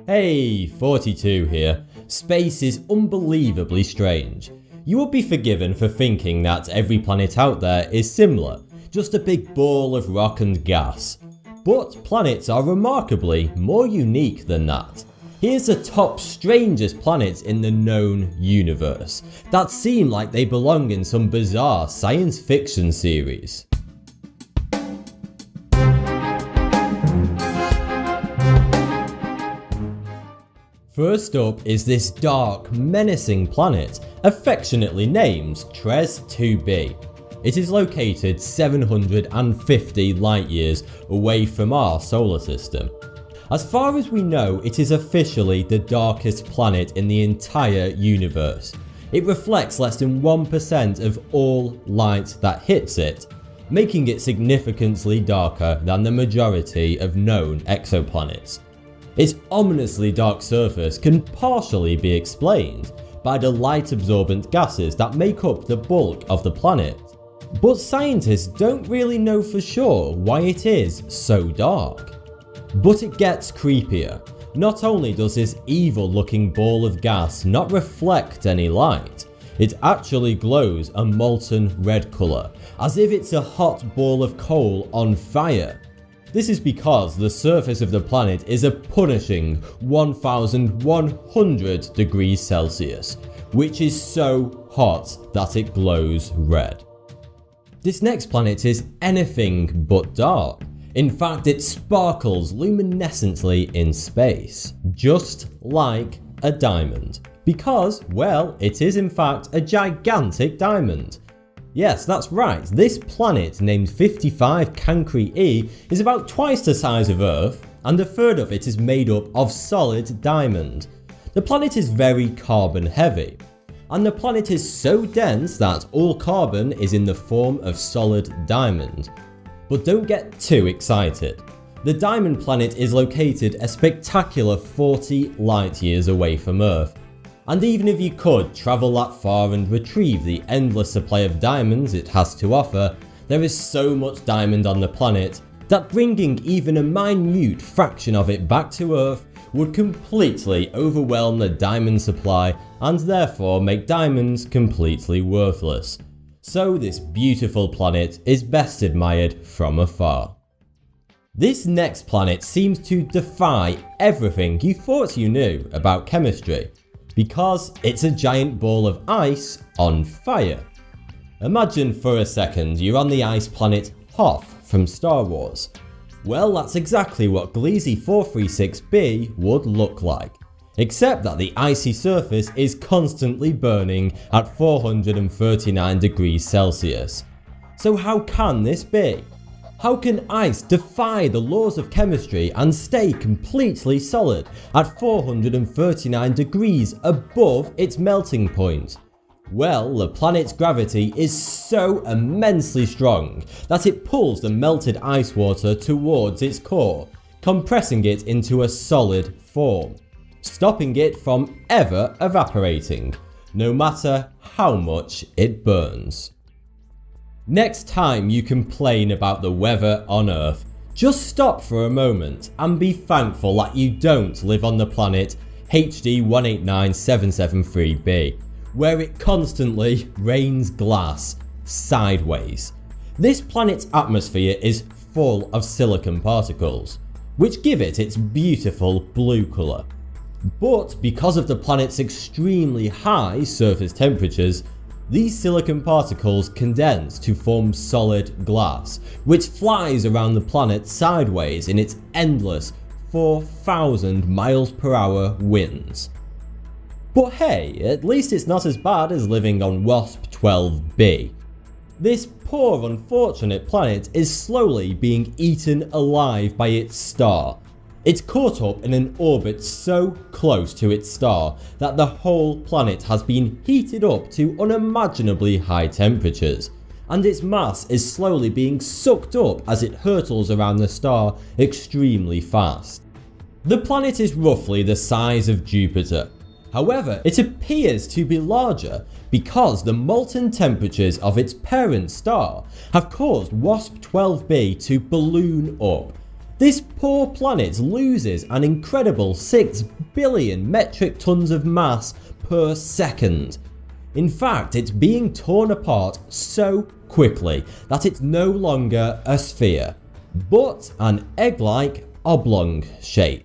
Hey, Thoughty2 here. Space is unbelievably strange. You would be forgiven for thinking that every planet out there is similar, just a big ball of rock and gas. But planets are remarkably more unique than that. Here's the top strangest planets in the known universe that seem like they belong in some bizarre science fiction series. First up is this dark, menacing planet, affectionately named Thoughty2. It is located 750 light years away from our solar system. As far as we know, it is officially the darkest planet in the entire universe. It reflects less than 1% of all light that hits it, making it significantly darker than the majority of known exoplanets. Its ominously dark surface can partially be explained by the light-absorbent gases that make up the bulk of the planet. But scientists don't really know for sure why it is so dark. But it gets creepier. Not only does this evil-looking ball of gas not reflect any light, it actually glows a molten red colour, as if it's a hot ball of coal on fire. This is because the surface of the planet is a punishing 1100 degrees Celsius, which is so hot that it glows red. This next planet is anything but dark. In fact, it sparkles luminescently in space, just like a diamond. Because, well, it is in fact a gigantic diamond. Yes, that's right, this planet named 55 Cancri E is about twice the size of Earth, and a third of it is made up of solid diamond. The planet is very carbon heavy, and the planet is so dense that all carbon is in the form of solid diamond. But don't get too excited. The diamond planet is located a spectacular 40 light years away from Earth. And even if you could travel that far and retrieve the endless supply of diamonds it has to offer, there is so much diamond on the planet that bringing even a minute fraction of it back to Earth would completely overwhelm the diamond supply and therefore make diamonds completely worthless. So this beautiful planet is best admired from afar. This next planet seems to defy everything you thought you knew about chemistry, because it's a giant ball of ice on fire. Imagine for a second you're on the ice planet Hoth from Star Wars. Well, that's exactly what Gliese 436b would look like, except that the icy surface is constantly burning at 439 degrees Celsius. So how can this be? How can ice defy the laws of chemistry and stay completely solid at 439 degrees above its melting point? Well, the planet's gravity is so immensely strong that it pulls the melted ice water towards its core, compressing it into a solid form, stopping it from ever evaporating, no matter how much it burns. Next time you complain about the weather on Earth, just stop for a moment and be thankful that you don't live on the planet HD 189773b, where it constantly rains glass sideways. This planet's atmosphere is full of silicon particles, which give it its beautiful blue colour. But because of the planet's extremely high surface temperatures, these silicon particles condense to form solid glass, which flies around the planet sideways in its endless 4,000 miles per hour winds. But hey, at least it's not as bad as living on WASP-12b. This poor unfortunate planet is slowly being eaten alive by its star. It's caught up in an orbit so close to its star that the whole planet has been heated up to unimaginably high temperatures, and its mass is slowly being sucked up as it hurtles around the star extremely fast. The planet is roughly the size of Jupiter. However, it appears to be larger because the molten temperatures of its parent star have caused WASP-12b to balloon up. This poor planet loses an incredible 6 billion metric tons of mass per second. In fact, it's being torn apart so quickly that it's no longer a sphere, but an egg-like oblong shape.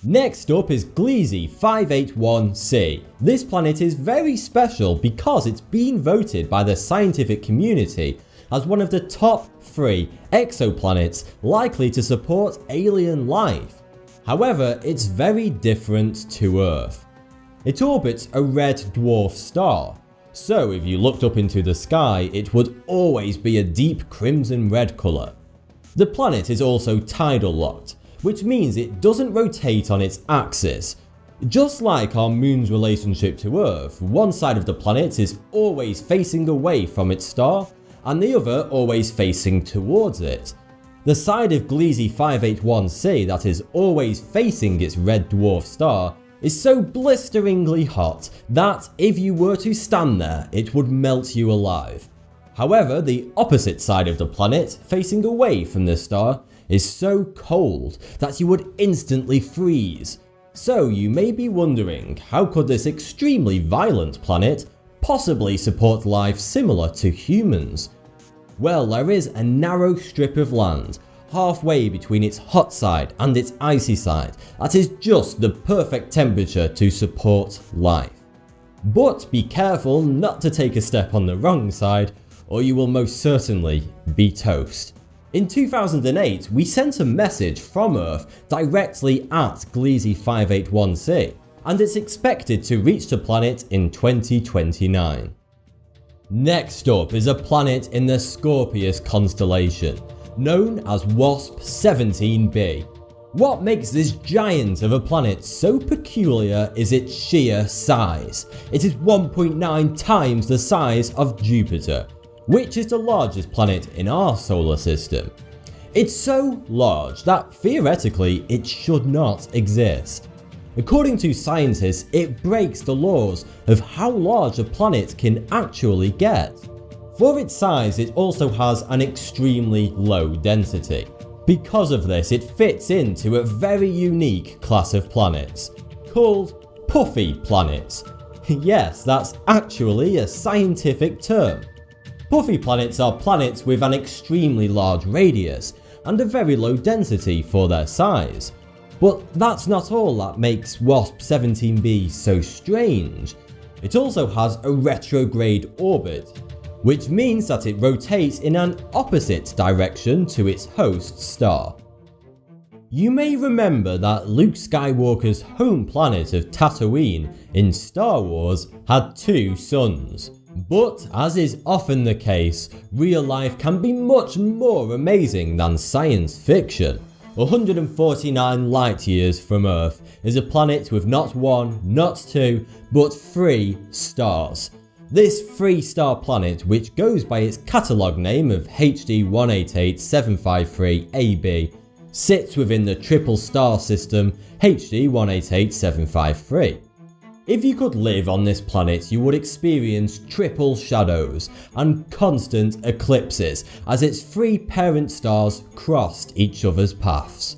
Next up is Gliese 581c. This planet is very special because it's been voted by the scientific community as one of the top 3 exoplanets likely to support alien life. However, it's very different to Earth. It orbits a red dwarf star, so if you looked up into the sky, it would always be a deep crimson red colour. The planet is also tidal locked, which means it doesn't rotate on its axis. Just like our moon's relationship to Earth, one side of the planet is always facing away from its star, and the other always facing towards it. The side of Gliese 581c that is always facing its red dwarf star is so blisteringly hot that if you were to stand there, it would melt you alive. However, the opposite side of the planet, facing away from the star, is so cold that you would instantly freeze. So you may be wondering, how could this extremely violent planet possibly support life similar to humans? Well, there is a narrow strip of land halfway between its hot side and its icy side that is just the perfect temperature to support life. But be careful not to take a step on the wrong side, or you will most certainly be toast. In 2008, we sent a message from Earth directly at Gliese 581c, and it's expected to reach the planet in 2029. Next up is a planet in the Scorpius constellation, known as WASP 17b. What makes this giant of a planet so peculiar is its sheer size. It is 1.9 times the size of Jupiter, which is the largest planet in our solar system. It's so large that theoretically it should not exist. According to scientists, it breaks the laws of how large a planet can actually get. For its size, it also has an extremely low density. Because of this, it fits into a very unique class of planets, called puffy planets. Yes, that's actually a scientific term. Puffy planets are planets with an extremely large radius and a very low density for their size. But that's not all that makes WASP 17b so strange. It also has a retrograde orbit, which means that it rotates in an opposite direction to its host star. You may remember that Luke Skywalker's home planet of Tatooine in Star Wars had 2 suns. But as is often the case, real life can be much more amazing than science fiction. 149 light years from Earth is a planet with not 1, not 2, but 3 stars. This 3-star planet, which goes by its catalogue name of HD 188753AB, sits within the triple star system HD 188753. If you could live on this planet, you would experience triple shadows and constant eclipses as its 3 parent stars crossed each other's paths.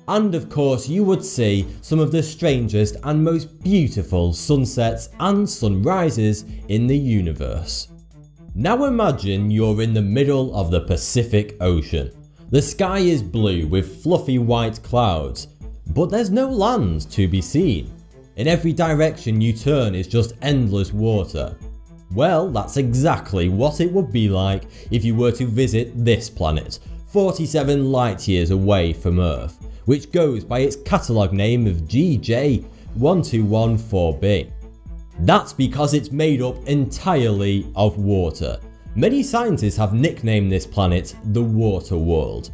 And of course, you would see some of the strangest and most beautiful sunsets and sunrises in the universe. Now imagine you're in the middle of the Pacific Ocean. The sky is blue with fluffy white clouds, but there's no land to be seen. In every direction you turn is just endless water. Well, that's exactly what it would be like if you were to visit this planet, 47 light years away from Earth, which goes by its catalogue name of GJ1214b. That's because it's made up entirely of water. Many scientists have nicknamed this planet the Water World.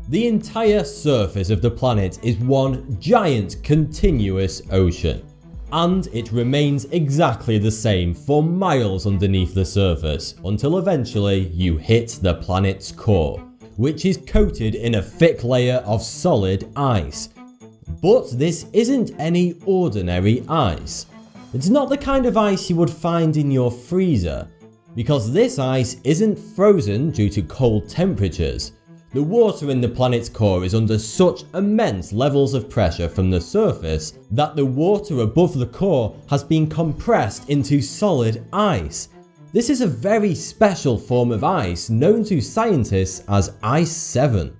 The entire surface of the planet is one giant continuous ocean, and it remains exactly the same for miles underneath the surface until eventually you hit the planet's core, which is coated in a thick layer of solid ice. But this isn't any ordinary ice. It's not the kind of ice you would find in your freezer, because this ice isn't frozen due to cold temperatures. The water in the planet's core is under such immense levels of pressure from the surface that the water above the core has been compressed into solid ice. This is a very special form of ice known to scientists as Ice 7.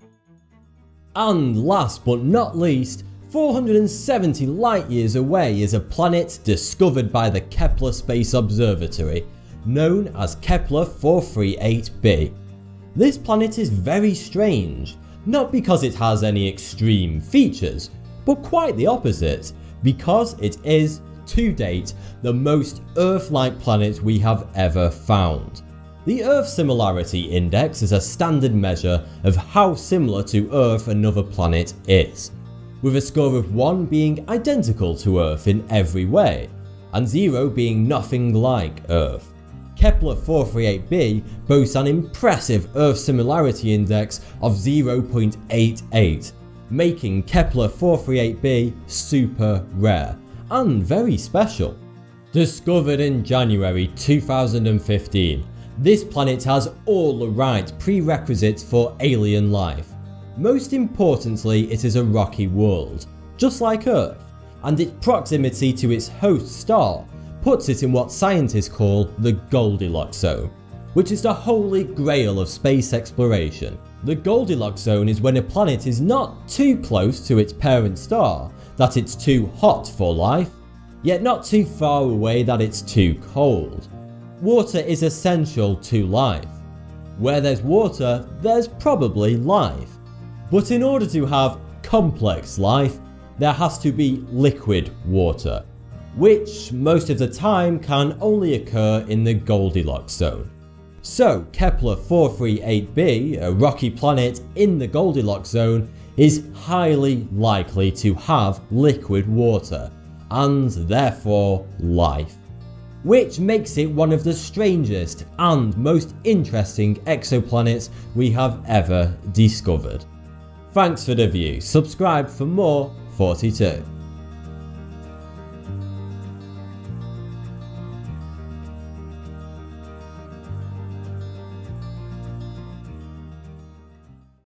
And last but not least, 470 light years away is a planet discovered by the Kepler Space Observatory, known as Kepler 438b. This planet is very strange, not because it has any extreme features, but quite the opposite, because it is, to date, the most Earth-like planet we have ever found. The Earth Similarity Index is a standard measure of how similar to Earth another planet is, with a score of 1 being identical to Earth in every way, and 0 being nothing like Earth. Kepler 438b boasts an impressive Earth Similarity Index of 0.88, making Kepler 438b super rare and very special. Discovered in January 2015, this planet has all the right prerequisites for alien life. Most importantly, it is a rocky world, just like Earth, and its proximity to its host star puts it in what scientists call the Goldilocks zone, which is the holy grail of space exploration. The Goldilocks zone is when a planet is not too close to its parent star that it's too hot for life, yet not too far away that it's too cold. Water is essential to life. Where there's water, there's probably life. But in order to have complex life, there has to be liquid water, which most of the time can only occur in the Goldilocks zone. So Kepler 438b, a rocky planet in the Goldilocks zone, is highly likely to have liquid water, and therefore life, which makes it one of the strangest and most interesting exoplanets we have ever discovered. Thanks for the view, subscribe for more Thoughty2.